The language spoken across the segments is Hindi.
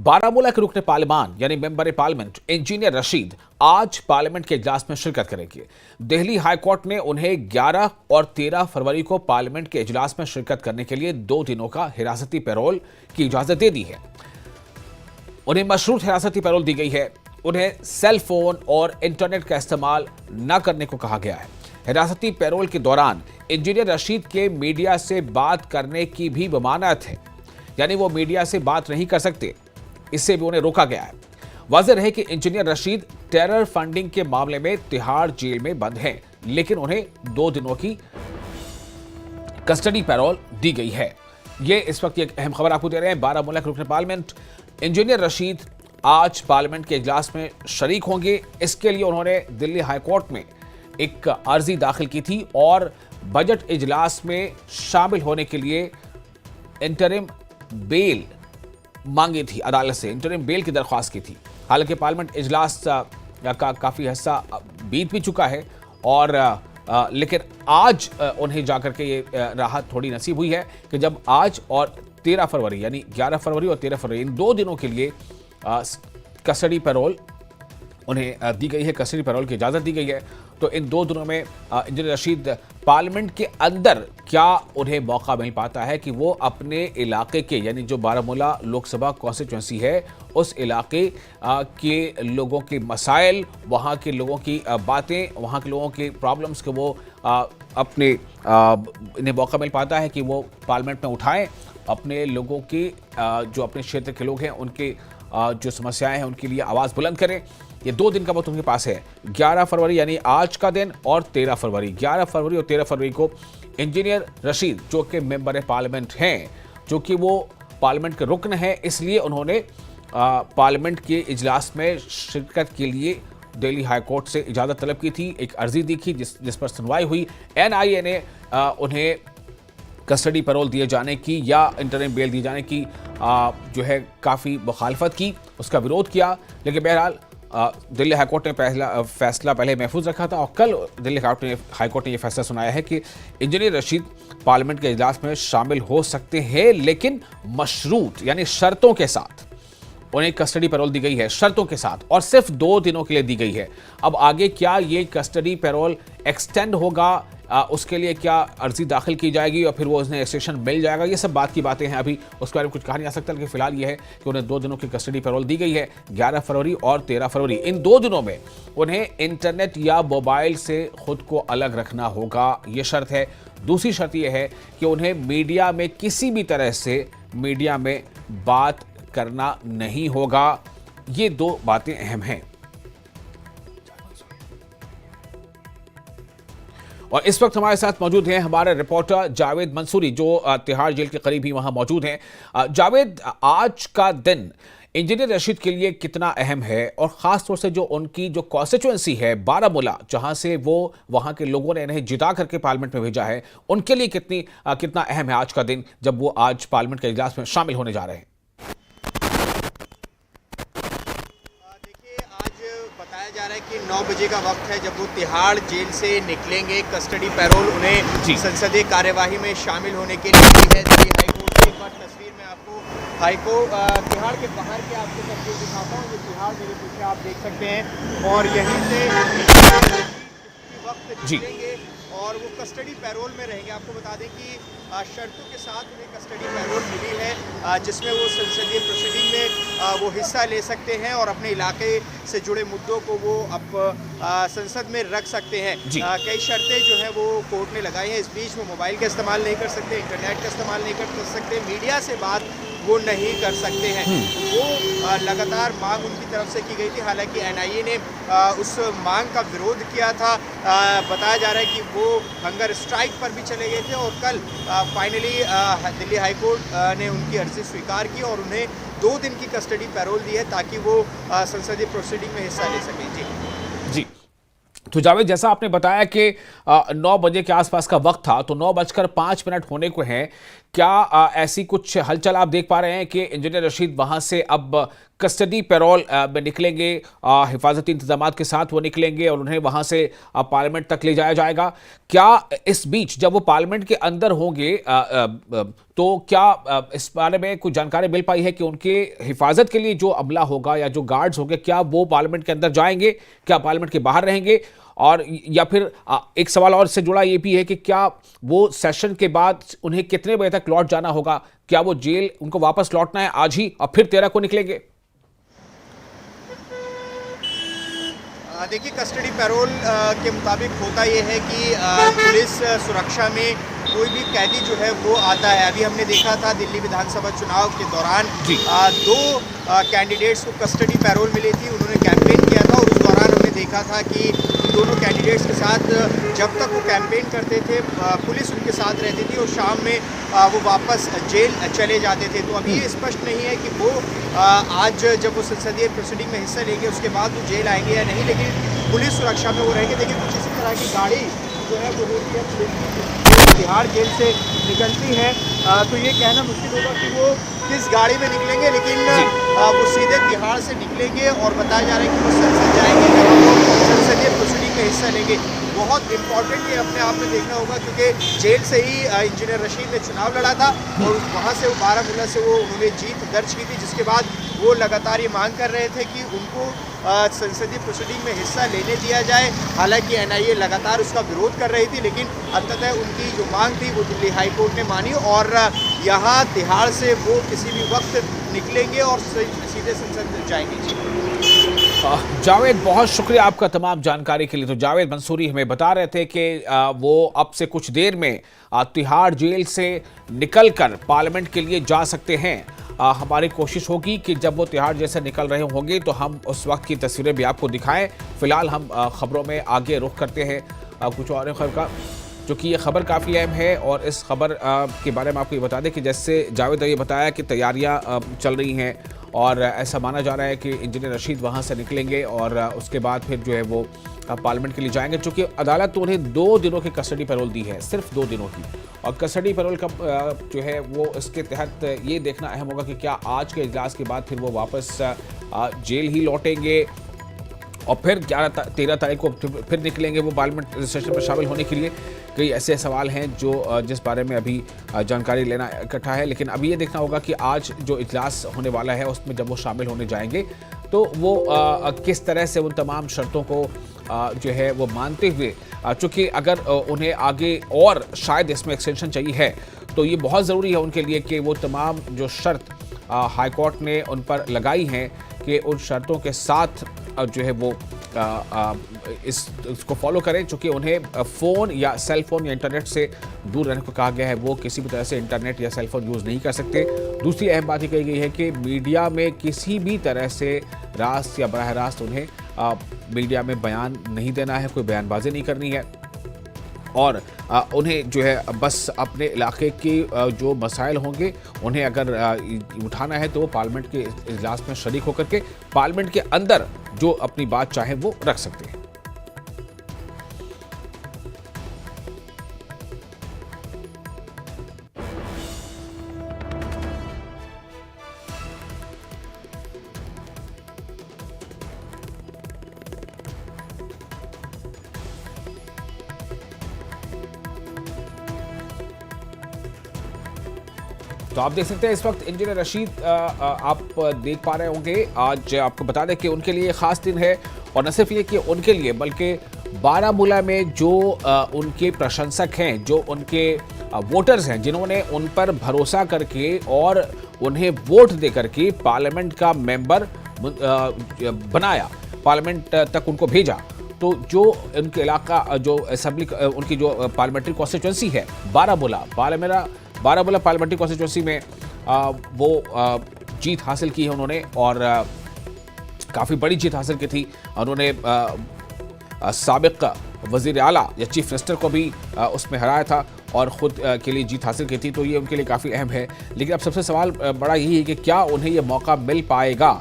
बारामूला के रुकने पार्लिमान यानी मेंबर पार्लियामेंट इंजीनियर रशीद आज पार्लियामेंट के इजलास में शिरकत करेंगे। दिल्ली हाई कोर्ट ने उन्हें 11 और 13 फरवरी को पार्लियामेंट के इजलास में शिरकत करने के लिए 2 दिनों का हिरासती पैरोल की इजाजत दे दी है। उन्हें मशरूत हिरासती पैरोल दी गई है। उन्हें सेल फोन और इंटरनेट का इस्तेमाल न करने को कहा गया है। हिरासती पैरोल के दौरान इंजीनियर रशीद के मीडिया से बात करने की भी ममानत है, यानी वो मीडिया से बात नहीं कर सकते, इससे भी उन्हें रोका गया है। वाज़ेह है कि इंजीनियर रशीद टेरर फंडिंग के मामले में तिहाड़ जेल में बंद हैं, लेकिन उन्हें 2 दिनों की कस्टडी पैरोल दी गई है। ये इस वक्त एक अहम खबर आपको दे रहे हैं। बारामूला के रुकने पार्लियामेंट इंजीनियर रशीद आज पार्लियामेंट के इजलास में शरीक होंगे। इसके लिए उन्होंने दिल्ली हाई कोर्ट में एक अर्जी दाखिल की थी और बजट इजलास में शामिल होने के लिए इंटरिम बेल मांगी थी। अदालत से इंटरिम बेल की दरख्वास्त की थी। हालांकि पार्लियामेंट इजलास का काफ़ी हिस्सा बीत भी चुका है और लेकिन आज उन्हें जाकर के ये राहत थोड़ी नसीब हुई है कि जब आज और 13 फरवरी यानी 11 फरवरी और 13 फरवरी इन 2 दिनों के लिए कस्टडी पैरोल उन्हें दी गई है, कस्टडी पैरोल की इजाज़त दी गई है। तो इन 2 दिनों में इंजीनियर रशीद पार्लियामेंट के अंदर क्या उन्हें मौका मिल पाता है कि वो अपने इलाके के यानी जो बारामूला लोकसभा कॉन्स्टिट्यूंसी है उस इलाके के लोगों के मसाइल, वहाँ के लोगों की बातें, वहाँ के लोगों के प्रॉब्लम्स को वो अपने इन्हें मौका मिल पाता है कि वो पार्लियामेंट में उठाएं, अपने लोगों की जो अपने क्षेत्र के लोग हैं उनके जो समस्याएं हैं उनके लिए आवाज़ बुलंद करें। ये 2 दिन का वक्त उनके पास है, 11 फरवरी यानी आज का दिन और 13 फरवरी। 11 फरवरी और 13 फरवरी को इंजीनियर रशीद जो कि मेंबर पार्लियामेंट हैं, जो कि वो पार्लियामेंट के रुकन हैं, इसलिए उन्होंने पार्लियामेंट के इजलास में शिरकत के लिए दिल्ली हाई कोर्ट से इजाज़त तलब की थी। एक अर्जी दी थी जिस पर सुनवाई हुई। NIA ने उन्हें कस्टडी पैरोल दिए जाने की या इंटरिम बेल दिए जाने की जो है काफ़ी मुखालफत की, उसका विरोध किया। लेकिन बहरहाल दिल्ली हाईकोर्ट ने फैसला पहले महफूज रखा था और कल दिल्ली हाईकोर्ट ने यह फैसला सुनाया है कि इंजीनियर रशीद पार्लियामेंट के इजलास में शामिल हो सकते हैं, लेकिन मशरूत यानी शर्तों के साथ। उन्हें कस्टडी पैरोल दी गई है शर्तों के साथ और सिर्फ 2 दिनों के लिए दी गई है। अब आगे क्या ये कस्टडी पैरोल एक्सटेंड होगा, उसके लिए क्या अर्जी दाखिल की जाएगी और फिर वो उसने एक्सटेंशन मिल जाएगा, ये सब बात की बातें हैं। अभी उसके बारे में कुछ कहा नहीं जा सकता, लेकिन फिलहाल ये है कि उन्हें 2 दिनों की कस्टडी पैरोल दी गई है, 11 फरवरी और 13 फरवरी। इन 2 दिनों में उन्हें इंटरनेट या मोबाइल से खुद को अलग रखना होगा, ये शर्त है। दूसरी शर्त यह है कि उन्हें मीडिया में किसी भी तरह से मीडिया में बात करना नहीं होगा। ये 2 बातें अहम हैं। और इस वक्त हमारे साथ मौजूद हैं हमारे रिपोर्टर जावेद मंसूरी जो तिहाड़ जेल के करीब ही वहां मौजूद हैं। जावेद, आज का दिन इंजीनियर रशीद के लिए कितना अहम है और ख़ास तौर से जो उनकी जो कॉन्स्टिट्यूंसी है बारामूला, जहां से वो वहां के लोगों ने इन्हें जिता करके पार्लियामेंट में भेजा है, उनके लिए कितना अहम है आज का दिन जब वो आज पार्लियामेंट के इजलास में शामिल होने जा रहे हैं? बताया जा रहा है कि 9 बजे का वक्त है जब वो तिहाड़ जेल से निकलेंगे। कस्टडी पैरोल उन्हें संसदीय कार्यवाही में शामिल होने के लिए दी है दिल्ली हाईकोर्ट से। एक बार तस्वीर में आपको तिहाड़ के बाहर के आपको तस्वीर दिखाता हूँ। ये तिहाड़ मेरे पीछे आप देख सकते हैं और यहीं से वक्त निकलेंगे और वो कस्टडी पैरोल में रहेंगे। आपको बता दें कि शर्तों के साथ उन्हें कस्टडी पैरोल मिली है जिसमें वो संसदीय प्रोसीडिंग में वो हिस्सा ले सकते हैं और अपने इलाके से जुड़े मुद्दों को वो अब संसद में रख सकते हैं। कई शर्तें जो है वो कोर्ट ने लगाई हैं। इस बीच में मोबाइल का इस्तेमाल नहीं कर सकते, इंटरनेट का इस्तेमाल नहीं कर सकते, मीडिया से बात वो नहीं कर सकते हैं। वो लगातार मांग उनकी तरफ से की गई थी। हालांकि NIA ने उस मांग का विरोध किया था। बताया जा रहा है कि वो हंगर स्ट्राइक पर भी चले गए थे और कल फाइनली दिल्ली हाईकोर्ट ने उनकी अर्जी स्वीकार की और उन्हें 2 दिन की कस्टडी पैरोल दी है ताकि वो संसदीय प्रोसीडिंग में हिस्सा ले सकें। जी, तो जावेद, जैसा आपने बताया कि 9 बजे के आसपास का वक्त था, तो 9:05 होने को है। क्या ऐसी कुछ हलचल आप देख पा रहे हैं कि इंजीनियर रशीद वहां से अब कस्टडी पैरोल में निकलेंगे, हिफाजती इंतजाम के साथ वो निकलेंगे और उन्हें वहां से पार्लियामेंट तक ले जाया जाएगा? क्या इस बीच जब वो पार्लियामेंट के अंदर होंगे तो क्या इस बारे में कुछ जानकारी मिल पाई है कि उनके हिफाजत के लिए जो अमला होगा या जो गार्ड्स होंगे, क्या वो पार्लियामेंट के अंदर जाएंगे, क्या पार्लियामेंट के बाहर रहेंगे? और या फिर एक सवाल और से जुड़ा ये भी है कि क्या वो सेशन के बाद उन्हें कितने बजे तक लौट जाना होगा? क्या वो जेल उनको वापस लौटना है आज ही और फिर 13 को निकलेंगे? देखिए, कस्टडी पैरोल के मुताबिक होता ये है कि पुलिस सुरक्षा में कोई भी कैदी जो है वो आता है। अभी हमने देखा था दिल्ली विधानसभा चुनाव के दौरान दो कैंडिडेट्स को कस्टडी पैरोल मिली थी, उन्होंने कैंपेन किया था और उस दौरान हमने देखा था कि दोनों कैंडिडेट्स के साथ जब तक वो कैंपेन करते थे पुलिस उनके साथ रहती थी और शाम में वो वापस जेल चले जाते थे। तो अभी ये स्पष्ट नहीं है कि वो आज जब वो संसदीय प्रोसीडिंग में हिस्सा लेंगे उसके बाद वो जेल आएंगे या नहीं, लेकिन पुलिस सुरक्षा में वो रहेंगे। देखिए, कुछ इसी तरह की गाड़ी जो है वो होती है पुलिस की, तिहाड़ जेल से निकलती है। तो ये कहना मुश्किल होगा कि वो किस गाड़ी में निकलेंगे, लेकिन वो सीधे तिहाड़ से निकलेंगे और बताया जा रहा है कि वो संसद जाएंगे जहाँ वो संसदीय प्रोसीडिंग में हिस्सा लेंगे। बहुत इंपॉर्टेंट ये अपने आप में देखना होगा क्योंकि जेल से ही इंजीनियर रशीद ने चुनाव लड़ा था और वहाँ से वो बारामूला से वो उन्होंने जीत दर्ज की थी, जिसके बाद वो लगातार ये मांग कर रहे थे कि उनको संसदीय प्रोसीडिंग में हिस्सा लेने दिया जाए। हालांकि एनआईए लगातार उसका विरोध कर रही थी, लेकिन अंततः उनकी जो मांग थी वो दिल्ली हाई कोर्ट ने मानी और यहाँ तिहाड़ से वो किसी भी वक्त निकलेंगे और सीधे संसद जाएंगे। जावेद, बहुत शुक्रिया आपका तमाम जानकारी के लिए। तो जावेद मंसूरी हमें बता रहे थे कि वो अब से कुछ देर में तिहाड़ जेल से निकलकर पार्लियामेंट के लिए जा सकते हैं। हमारी कोशिश होगी कि जब वो तिहाड़ जेल से निकल रहे होंगे तो हम उस वक्त की तस्वीरें भी आपको दिखाएं। फिलहाल हम खबरों में आगे रुख करते हैं कुछ और खबर का, क्योंकि ये खबर काफ़ी अहम है और इस खबर के बारे में आपको ये बता दें कि जैसे जावेद ने ये बताया कि तैयारियां चल रही हैं और ऐसा माना जा रहा है कि इंजीनियर रशीद वहां से निकलेंगे और उसके बाद फिर जो है वो पार्लियामेंट के लिए जाएंगे, चूँकि अदालत तो उन्हें 2 दिनों की कस्टडी पैरोल दी है, सिर्फ 2 दिनों की। और कस्टडी पैरोल का जो है वो इसके तहत ये देखना अहम होगा कि क्या आज के इजलास के बाद फिर वो वापस जेल ही लौटेंगे और फिर 13 तारीख को फिर निकलेंगे वो पार्लियामेंट सेशन में शामिल होने के लिए। कई ऐसे सवाल हैं जो जिस बारे में अभी जानकारी लेना इकट्ठा है, लेकिन अभी ये देखना होगा कि आज जो इजलास होने वाला है उसमें जब वो शामिल होने जाएंगे तो वो किस तरह से उन तमाम शर्तों को जो है वो मानते हुए, चूँकि अगर उन्हें आगे और शायद इसमें एक्सटेंशन चाहिए है तो ये बहुत ज़रूरी है उनके लिए कि वो तमाम जो शर्त हाई कोर्ट ने उन पर लगाई हैं कि उन शर्तों के साथ जो है वो इसको फॉलो करें, चूँकि उन्हें फ़ोन या सेल फोन या इंटरनेट से दूर रहने को कहा गया है। वो किसी भी तरह से इंटरनेट या सेल फोन यूज़ नहीं कर सकते। दूसरी अहम बात ये कही गई है कि मीडिया में किसी भी तरह से रास्त या बराह रास्त उन्हें मीडिया में बयान नहीं देना है, कोई बयानबाजी नहीं करनी है और उन्हें जो है बस अपने इलाके के जो मसाइल होंगे उन्हें अगर उठाना है तो वो पार्लियामेंट के इजलास में शरीक होकर के पार्लियामेंट के अंदर जो अपनी बात चाहे वो रख सकते हैं। तो आप देख सकते हैं इस वक्त इंजीनियर रशीद आप देख पा रहे होंगे। आज आपको बता दें कि उनके लिए ख़ास दिन है और न सिर्फ ये कि उनके लिए बल्कि बारामूला में जो उनके प्रशंसक हैं, जो उनके वोटर्स हैं, जिन्होंने उन पर भरोसा करके और उन्हें वोट दे करके पार्लियामेंट का मेंबर बनाया, पार्लियामेंट तक उनको भेजा, तो जो उनके इलाका जो असेंबली उनकी जो पार्लियामेंट्री कॉन्स्टिट्यूंसी है बारामूला पार्लियामेंट्री कॉन्स्टिट्यूंसी में वो जीत हासिल की है उन्होंने और काफ़ी बड़ी जीत हासिल की थी। उन्होंने साबिक वज़ीर आला या चीफ मिनिस्टर को भी उसमें हराया था और ख़ुद के लिए जीत हासिल की थी, तो ये उनके लिए काफ़ी अहम है। लेकिन अब सबसे सवाल बड़ा यही है कि क्या उन्हें ये मौका मिल पाएगा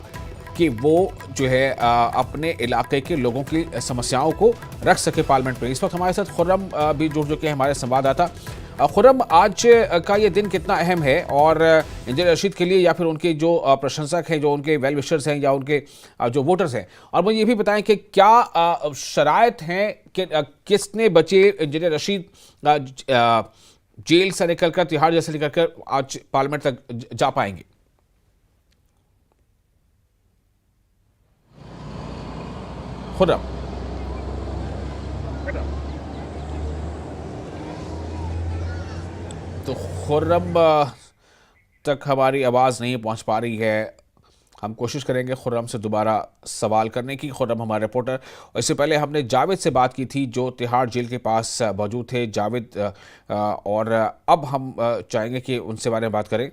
कि वो जो है अपने इलाके के लोगों की समस्याओं को रख सके पार्लियामेंट में। इस वक्त हमारे साथ खुर्रम भी जुड़ चुके हैं, हमारे संवाददाता। खुर्रम, आज का ये दिन कितना अहम है और इंजीनियर रशीद के लिए या फिर उनके जो प्रशंसक हैं, जो उनके वेल विशर्स हैं या उनके जो वोटर्स हैं, और मुझे ये भी बताएं कि क्या शराइत हैं कि किसने बचे इंजीनियर रशीद जेल से निकलकर, तिहाड़ जेल से निकलकर आज पार्लियामेंट तक जा पाएंगे? खुर्रम, तो खुर्रम तक हमारी आवाज़ नहीं पहुंच पा रही है। हम कोशिश करेंगे खुर्रम से दोबारा सवाल करने की। खुर्रम हमारे रिपोर्टर, और इससे पहले हमने जावेद से बात की थी जो तिहाड़ जेल के पास मौजूद थे। जावेद, और अब हम चाहेंगे कि उनसे बारे में बात करें।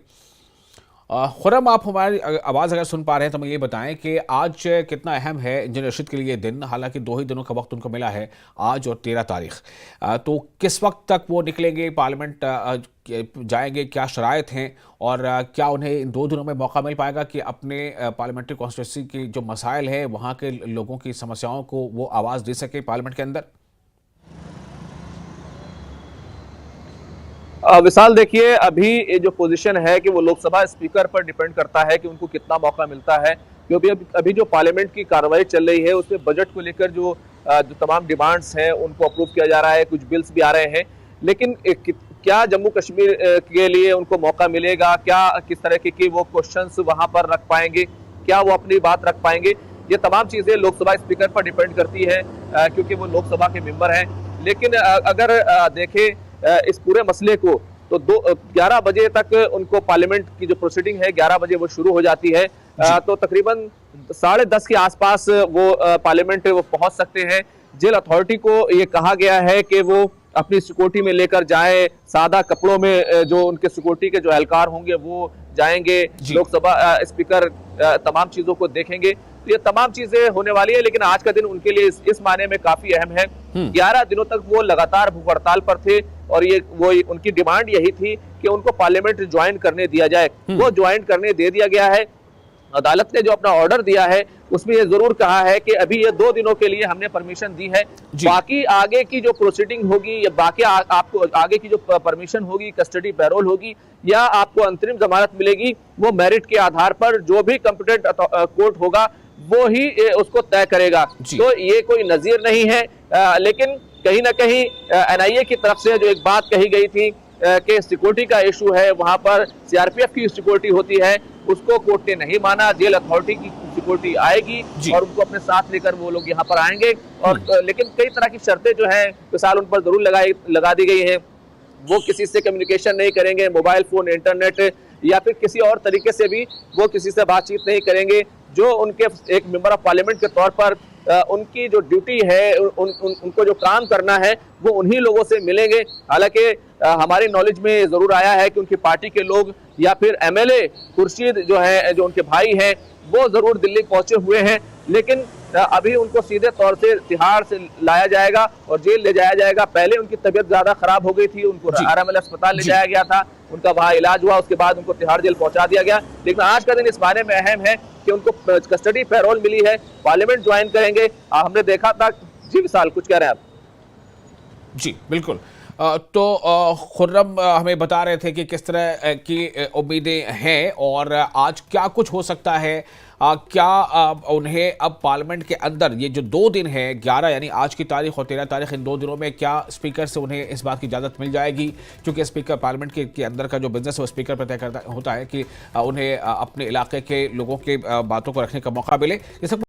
खुर्रम, आप हमारी आवाज़ अगर सुन पा रहे हैं तो हमें ये बताएं कि आज कितना अहम है इंजीनियर रशीद के लिए दिन। हालांकि 2 ही दिनों का वक्त उनको मिला है, आज और 13 तारीख। तो किस वक्त तक वो निकलेंगे, पार्लियामेंट जाएंगे, क्या शराइत हैं, और क्या उन्हें इन 2 दिनों में मौका मिल पाएगा कि अपने पार्लियामेंट्री कॉन्स्टिट्यूंसी की जो मसाइल है, वहाँ के लोगों की समस्याओं को वो आवाज़ दे सके पार्लियामेंट के अंदर? विशाल, देखिए, अभी ये जो पोजीशन है कि वो लोकसभा स्पीकर पर डिपेंड करता है कि उनको कितना मौका मिलता है, क्योंकि अभी जो पार्लियामेंट की कार्रवाई चल रही है उसमें बजट को लेकर जो तमाम डिमांड्स हैं उनको अप्रूव किया जा रहा है, कुछ बिल्स भी आ रहे हैं। लेकिन क्या जम्मू कश्मीर के लिए उनको मौका मिलेगा, क्या किस तरह के वो क्वेश्चंस वहां पर रख पाएंगे, क्या वो अपनी बात रख पाएंगे, ये तमाम चीजें लोकसभा स्पीकर पर डिपेंड करती है, क्योंकि वो लोकसभा के मेंबर हैं। लेकिन अगर देखें इस पूरे मसले को, तो 11 बजे तक उनको पार्लियामेंट की जो प्रोसीडिंग है 11 बजे वो शुरू हो जाती है, तो तकरीबन 10:30 के आसपास वो पार्लियामेंट वो पहुंच सकते हैं। जेल अथॉरिटी को ये कहा गया है कि वो अपनी सिक्योरिटी में लेकर जाए, सादा कपड़ों में जो उनके सिक्योरिटी के जो एहलकार होंगे वो जाएंगे। लोकसभा स्पीकर तमाम चीजों को देखेंगे, तो ये तमाम चीजें होने वाली है। लेकिन आज का दिन उनके लिए इस मायने में काफी अहम है। 11 दिनों तक वो लगातार भूख हड़ताल पर थे और वो उनकी डिमांड यही थी कि उनको पार्लियामेंट ज्वाइन करने दिया जाए। वो ज्वाइन करने दे दिया गया है। अदालत ने जो अपना ऑर्डर दिया है उसमें ये जरूर कहा है कि अभी ये 2 दिनों के लिए हमने परमिशन दी है, बाकी आगे की जो प्रोसीडिंग होगी या बाकी आपको आगे की जो परमिशन होगी, कस्टडी पैरोल होगी या आपको अंतरिम जमानत मिलेगी, वो मेरिट के आधार पर जो भी कॉम्पिटेंट कोर्ट होगा वो ही उसको तय करेगा। तो ये कोई नजीर नहीं है। लेकिन कहीं ना कहीं NIA की तरफ से जो एक बात कही गई थी कि सिक्योरिटी का इशू है, वहां पर CRPF की सिक्योरिटी होती है, उसको कोर्ट ने नहीं माना। जेल अथॉरिटी की सिक्योरिटी आएगी और उनको अपने साथ लेकर वो लोग यहाँ पर आएंगे। और लेकिन कई तरह की शर्तें जो हैं मिसाल उन पर जरूर लगा दी गई है। वो किसी से कम्युनिकेशन नहीं करेंगे, मोबाइल फोन, इंटरनेट या फिर किसी और तरीके से भी वो किसी से बातचीत नहीं करेंगे। जो उनके एक मेंबर ऑफ पार्लियामेंट के तौर पर उनकी जो ड्यूटी है, उनको जो काम करना है वो उन्हीं लोगों से मिलेंगे। हालांकि हमारी नॉलेज में जरूर आया है कि उनकी पार्टी के लोग या फिर MLA खुर्शीद जो है, जो उनके भाई हैं, वो जरूर दिल्ली पहुंचे हुए हैं। लेकिन अभी उनको सीधे तौर से तिहाड़ से लाया जाएगा और जेल ले जाया जाएगा। पहले उनकी तबीयत ज्यादा खराब हो गई थी, उनको RML अस्पताल ले जाया गया था, उनका वहां इलाज हुआ, उसके बाद उनको तिहाड़ जेल पहुंचा दिया गया। लेकिन आज का दिन इस बारे में अहम है कि उनको कस्टडी पैरोल मिली है, पार्लियामेंट ज्वाइन करेंगे। हमने देखा था। जी विशाल, कुछ कह रहे हैं आप? जी बिल्कुल। तो खुर्रम हमें बता रहे थे कि किस तरह की उम्मीदें हैं और आज क्या कुछ हो सकता है। क्या उन्हें अब पार्लियामेंट के अंदर ये जो 2 दिन है, 11 यानी आज की तारीख और 13 तारीख, इन 2 दिनों में क्या स्पीकर से उन्हें इस बात की इजाज़त मिल जाएगी? क्योंकि स्पीकर पार्लियामेंट के अंदर का जो बिजनेस है वो स्पीकर पर तय करता होता है कि उन्हें अपने इलाके के लोगों के बातों को रखने का मौका मिले। ये सब